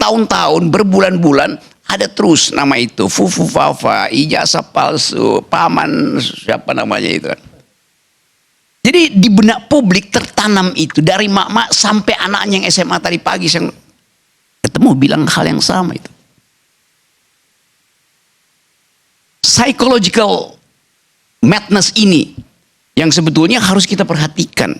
bertahun-tahun, berbulan-bulan, ada terus nama itu, fufu fafa, ijazah palsu, paman siapa namanya itu kan. Jadi di benak publik tertanam itu dari mak-mak sampai anaknya yang SMA tadi pagi yang ketemu bilang hal yang sama itu. Psychological madness ini yang sebetulnya harus kita perhatikan.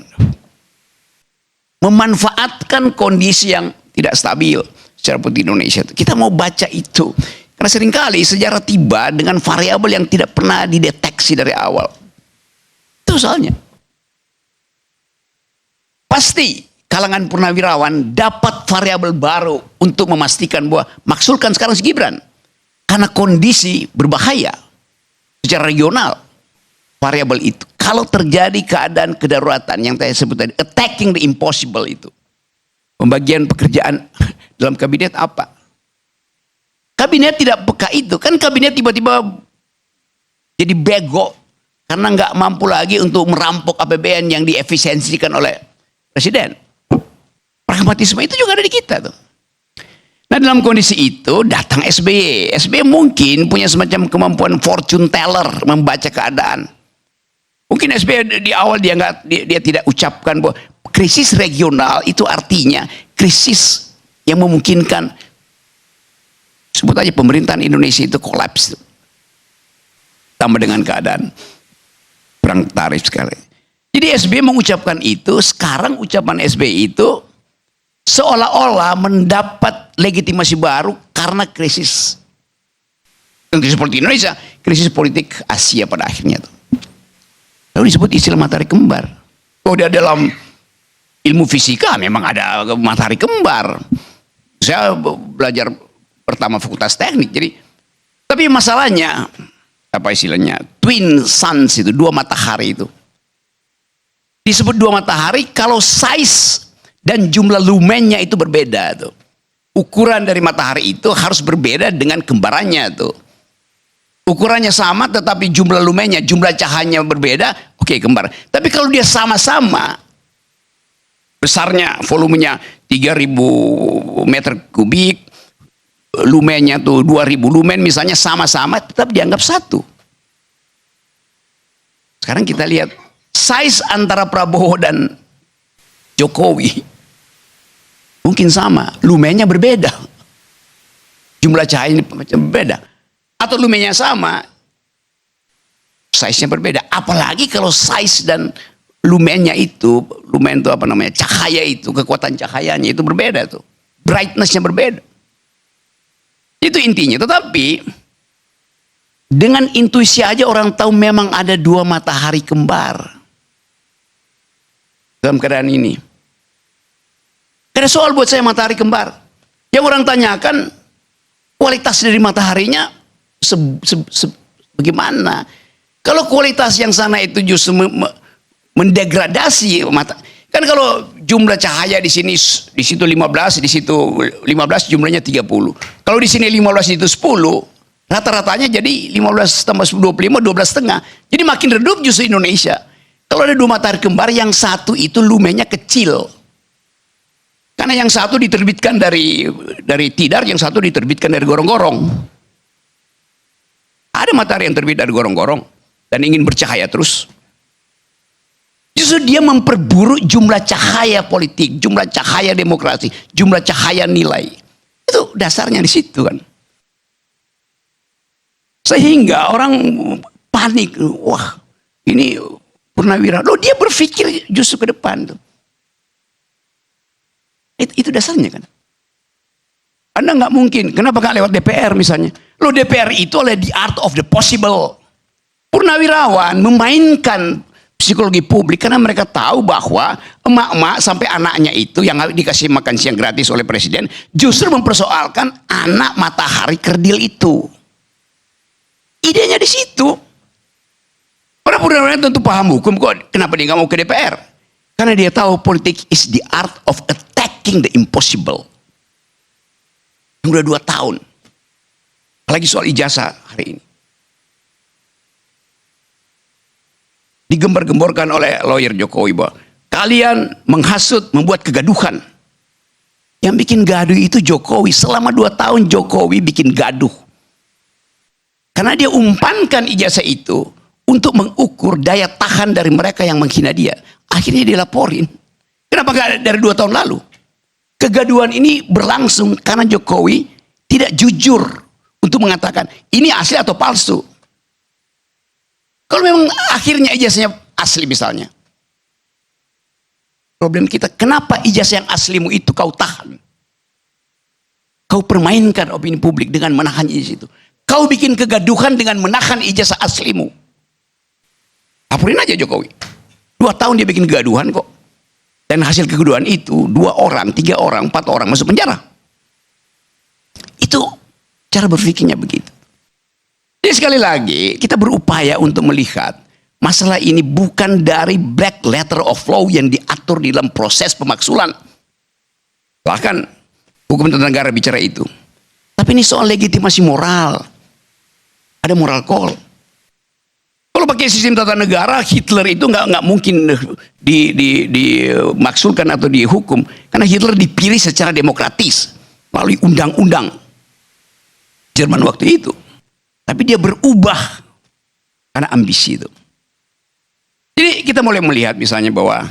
Memanfaatkan kondisi yang tidak stabil secara politik Indonesia. Kita mau baca itu. Karena seringkali sejarah tiba dengan variabel yang tidak pernah dideteksi dari awal. Itu soalnya. Pasti kalangan purnawirawan dapat variabel baru untuk memastikan bahwa maksulkan sekarang si Gibran. Karena kondisi berbahaya secara regional. Variabel itu. Kalau terjadi keadaan kedaruratan yang saya sebut tadi, attacking the impossible itu. Pembagian pekerjaan dalam kabinet apa? Kabinet tidak peka itu. Kan kabinet tiba-tiba jadi bego. Karena nggak mampu lagi untuk merampok APBN yang diefisiensikan oleh Presiden. Pragmatisme itu juga ada di kita tuh. Nah dalam kondisi itu datang SBY. SBY mungkin punya semacam kemampuan fortune teller membaca keadaan. Mungkin SBY di awal dia tidak ucapkan bahwa krisis regional itu artinya krisis yang memungkinkan sebut aja pemerintahan Indonesia itu kolaps. Tambah dengan keadaan perang tarif sekali. Jadi SBY mengucapkan itu, sekarang ucapan SBY itu seolah-olah mendapat legitimasi baru karena krisis politik Indonesia, krisis politik Asia pada akhirnya tuh. Lalu disebut istilah matahari kembar. Oh, dia dalam ilmu fisika memang ada matahari kembar. Saya belajar pertama fakultas teknik, jadi tapi masalahnya apa istilahnya? Twin suns itu, dua matahari itu. Disebut dua matahari kalau size dan jumlah lumennya itu berbeda tuh. Ukuran dari matahari itu harus berbeda dengan kembarannya tuh. Ukurannya sama tetapi jumlah lumennya, jumlah cahayanya berbeda, oke, kembar. Tapi kalau dia sama-sama besarnya, volumenya 3000 meter kubik, lumennya tuh 2000 lumen misalnya, sama-sama tetap dianggap satu. Sekarang kita lihat size antara Prabowo dan Jokowi mungkin sama, lumennya berbeda, jumlah cahayanya berbeda, atau lumennya sama, size-nya berbeda. Apalagi kalau size dan lumennya itu, lumen itu apa namanya, cahaya itu, kekuatan cahayanya itu berbeda tuh, brightness-nya berbeda. Itu intinya. Tetapi dengan intuisi aja orang tahu memang ada dua matahari kembar dalam keadaan ini. Ada soal buat saya matahari kembar. Yang orang tanyakan kualitas dari mataharinya bagaimana? Kalau kualitas yang sana itu justru mendegradasi mata. Kan kalau jumlah cahaya di sini di situ 15, di situ 15 jumlahnya 30. Kalau di sini 15 itu 10, rata-ratanya jadi 15 tambah 25 12,5. Jadi makin redup justru Indonesia. Kalau ada dua matahari kembar, yang satu itu lumennya kecil. Karena yang satu diterbitkan dari tidar, yang satu diterbitkan dari gorong-gorong. Ada matahari yang terbit dari gorong-gorong dan ingin bercahaya terus. Justru dia memperburuk jumlah cahaya politik, jumlah cahaya demokrasi, jumlah cahaya nilai. Itu dasarnya di situ kan. Sehingga orang panik, wah ini Purnawirawan. Loh, dia berpikir justru ke depan tuh. Itu dasarnya kan. Anda nggak mungkin, kenapa nggak lewat DPR misalnya? Loh, DPR itu adalah the art of the possible. Purnawirawan memainkan psikologi publik karena mereka tahu bahwa emak-emak sampai anaknya itu yang dikasih makan siang gratis oleh presiden justru mempersoalkan anak matahari kerdil itu. Idenya di situ. Para purnawirawan tentu paham hukum kok, kenapa dia nggak mau ke DPR? Karena dia tahu politik is the art of attacking the impossible. Yang udah 2 tahun. Apalagi soal ijazah hari ini. Digembar-gemborkan oleh lawyer Jokowi bahwa kalian menghasut, membuat kegaduhan. Yang bikin gaduh itu Jokowi. Selama 2 tahun Jokowi bikin gaduh. Karena dia umpankan ijazah itu untuk mengukur daya tahan dari mereka yang menghina dia. Akhirnya dilaporin. Kenapa nggak dari 2 tahun lalu? Kegaduhan ini berlangsung karena Jokowi tidak jujur untuk mengatakan ini asli atau palsu. Kalau memang akhirnya ijazahnya asli misalnya. Problem kita, kenapa ijazah yang aslimu itu kau tahan? Kau permainkan opini publik dengan menahan ijazah itu. Kau bikin kegaduhan dengan menahan ijazah aslimu. Laporin aja Jokowi. 2 tahun dia bikin kegaduhan kok. Dan hasil kegaduhan itu 2 orang, 3 orang, 4 orang masuk penjara. Itu cara berpikirnya begitu. Jadi sekali lagi kita berupaya untuk melihat masalah ini bukan dari black letter of law yang diatur di dalam proses pemaksulan. Bahkan hukum tata negara bicara itu. Tapi ini soal legitimasi moral. Ada moral call. Kalau pakai sistem tata negara, Hitler itu nggak mungkin dimaksulkan atau dihukum. Karena Hitler dipilih secara demokratis melalui undang-undang Jerman waktu itu. Tapi dia berubah karena ambisi itu. Jadi kita mulai melihat misalnya bahwa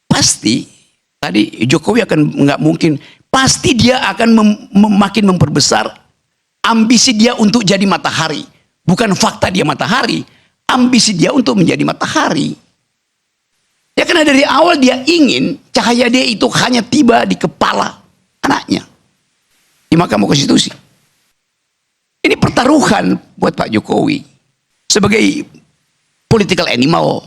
pasti tadi Jokowi akan nggak mungkin, pasti dia akan makin memperbesar ambisi dia untuk jadi matahari. Bukan fakta dia matahari, ambisi dia untuk menjadi matahari. Ya karena dari awal dia ingin cahaya dia itu hanya tiba di kepala anaknya di Mahkamah Konstitusi. Ini pertaruhan buat Pak Jokowi sebagai political animal.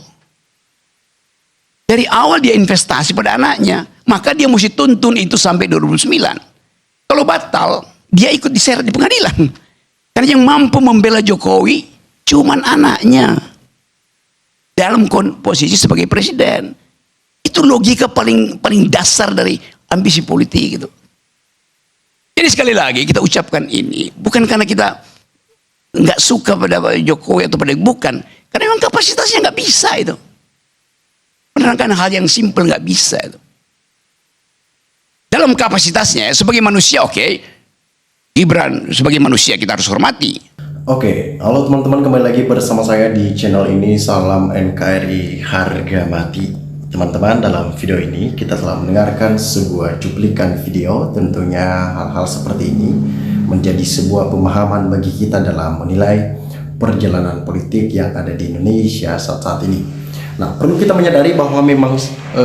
Dari awal dia investasi pada anaknya, maka dia mesti tuntun itu sampai 2009. Kalau batal, dia ikut diseret di pengadilan. Karena yang mampu membela Jokowi cuman anaknya dalam posisi sebagai presiden. Itu logika paling dasar dari ambisi politik gitu. Jadi sekali lagi kita ucapkan ini bukan karena kita nggak suka pada Jokowi atau pada bukan, karena memang kapasitasnya nggak bisa itu. Menerangkan hal yang simpel nggak bisa itu. Dalam kapasitasnya sebagai manusia oke. Gibran sebagai manusia kita harus hormati. Oke, halo teman-teman, kembali lagi bersama saya di channel ini. Salam NKRI harga mati. Teman-teman, dalam video ini kita telah mendengarkan sebuah cuplikan video. Tentunya hal-hal seperti ini menjadi sebuah pemahaman bagi kita dalam menilai perjalanan politik yang ada di Indonesia saat ini. Nah, perlu kita menyadari bahwa memang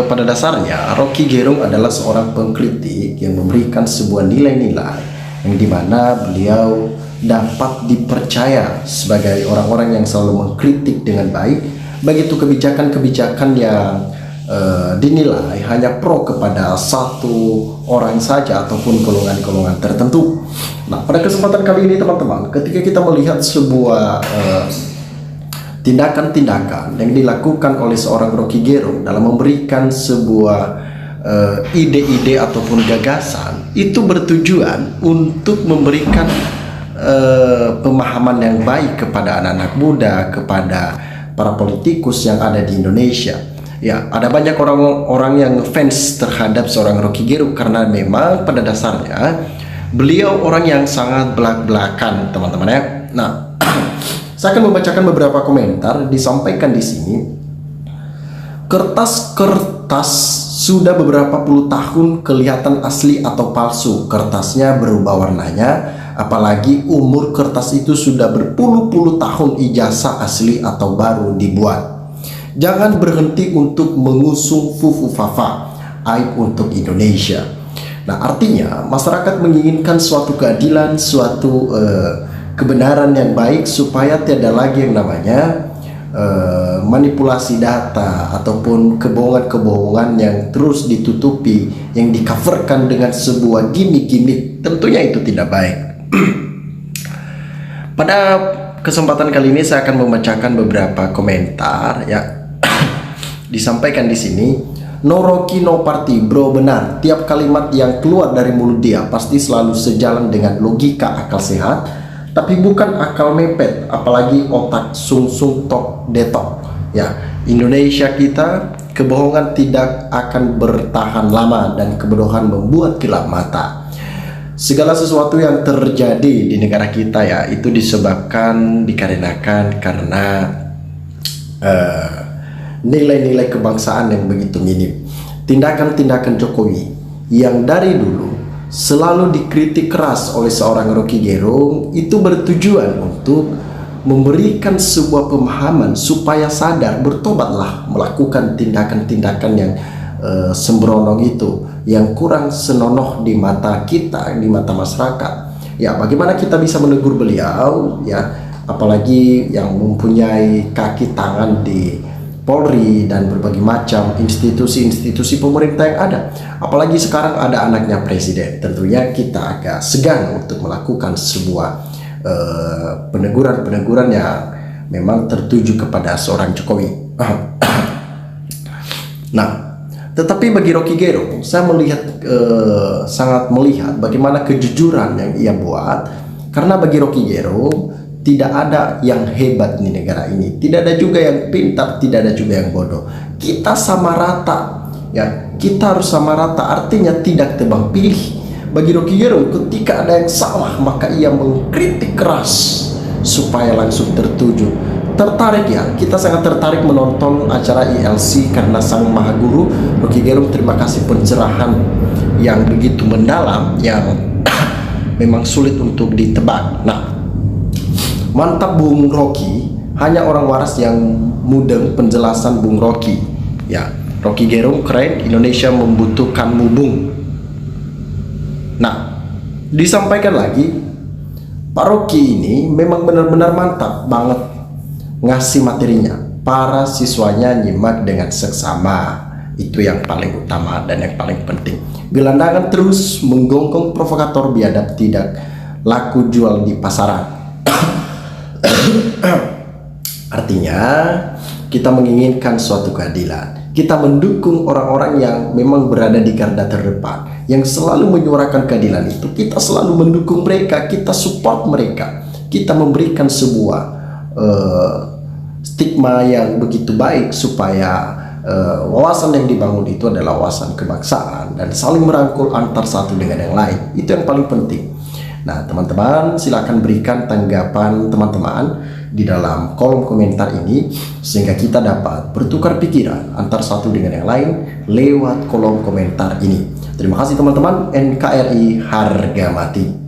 pada dasarnya Rocky Gerung adalah seorang pengkritik yang memberikan sebuah nilai-nilai yang dimana beliau dapat dipercaya sebagai orang-orang yang selalu mengkritik dengan baik, begitu kebijakan-kebijakan yang dinilai hanya pro kepada satu orang saja ataupun golongan-golongan tertentu. Nah, pada kesempatan kali ini teman-teman, ketika kita melihat sebuah tindakan-tindakan yang dilakukan oleh seorang Rocky Gerung dalam memberikan sebuah ide-ide ataupun gagasan, itu bertujuan untuk memberikan pemahaman yang baik kepada anak-anak muda, kepada para politikus yang ada di Indonesia. Ya, ada banyak orang-orang yang fans terhadap seorang Rocky Gerung karena memang pada dasarnya beliau orang yang sangat belak-belakan, teman-teman ya. Nah, saya akan membacakan beberapa komentar disampaikan di sini. Kertas sudah beberapa puluh tahun kelihatan asli atau palsu. Kertasnya berubah warnanya, apalagi umur kertas itu sudah berpuluh-puluh tahun, ijazah asli atau baru dibuat. Jangan berhenti untuk mengusung fufu fafa, aib untuk Indonesia. Nah, artinya masyarakat menginginkan suatu keadilan, suatu kebenaran yang baik supaya tidak lagi yang namanya manipulasi data ataupun kebohongan-kebohongan yang terus ditutupi, yang di-coverkan dengan sebuah gimmick-gimmick. Tentunya itu tidak baik. Pada kesempatan kali ini saya akan membacakan beberapa komentar ya. Disampaikan di sini, no Rocky no party, bro, benar. Tiap kalimat yang keluar dari mulut dia pasti selalu sejalan dengan logika akal sehat, tapi bukan akal mepet, apalagi otak sungsung tok detok. Ya, Indonesia kita kebohongan tidak akan bertahan lama dan kebodohan membuat gelap mata. Segala sesuatu yang terjadi di negara kita ya itu dikarenakan karena nilai-nilai kebangsaan yang begitu minim. Tindakan-tindakan Jokowi yang dari dulu selalu dikritik keras oleh seorang Rocky Gerung itu bertujuan untuk memberikan sebuah pemahaman supaya sadar, bertobatlah, melakukan tindakan-tindakan yang sembrono itu, yang kurang senonoh di mata kita, di mata masyarakat. Ya, bagaimana kita bisa menegur beliau ya, apalagi yang mempunyai kaki tangan di Polri dan berbagai macam institusi-institusi pemerintah yang ada. Apalagi sekarang ada anaknya presiden. Tentunya kita agak segan untuk melakukan sebuah peneguran-peneguran yang memang tertuju kepada seorang Jokowi. Nah, tetapi bagi Rocky Gerung, saya sangat melihat bagaimana kejujuran yang ia buat. Karena bagi Rocky Gerung tidak ada yang hebat di negara ini, tidak ada juga yang pintar, tidak ada juga yang bodoh. Kita sama rata, ya. Kita harus sama rata, artinya tidak tebang pilih. Bagi Rocky Gerung, ketika ada yang salah, maka ia mengkritik keras supaya langsung tertuju. Tertarik ya, kita sangat tertarik menonton acara ILC karena Sang Maha Guru. Rocky Gerung, terima kasih pencerahan yang begitu mendalam, yang memang sulit untuk ditebak. Nah, mantap Bung Rocky, hanya orang waras yang mudeng penjelasan Bung Rocky. Ya, Rocky Gerung keren, Indonesia membutuhkanmu Bung. Nah, disampaikan lagi, Pak Rocky ini memang benar-benar mantap banget ngasih materinya. Para siswanya nyimak dengan seksama. Itu yang paling utama dan yang paling penting. Gelandangan terus menggonggong provokator biadab tidak laku jual di pasaran. Artinya kita menginginkan suatu keadilan. Kita mendukung orang-orang yang memang berada di garda terdepan, yang selalu menyuarakan keadilan itu. Kita selalu mendukung mereka, kita support mereka. Kita memberikan sebuah stigma yang begitu baik supaya wawasan yang dibangun itu adalah wawasan kebangsaan dan saling merangkul antar satu dengan yang lain. Itu yang paling penting. Nah, teman-teman, silakan berikan tanggapan teman-teman di dalam kolom komentar ini sehingga kita dapat bertukar pikiran antar satu dengan yang lain lewat kolom komentar ini. Terima kasih teman-teman. NKRI harga mati.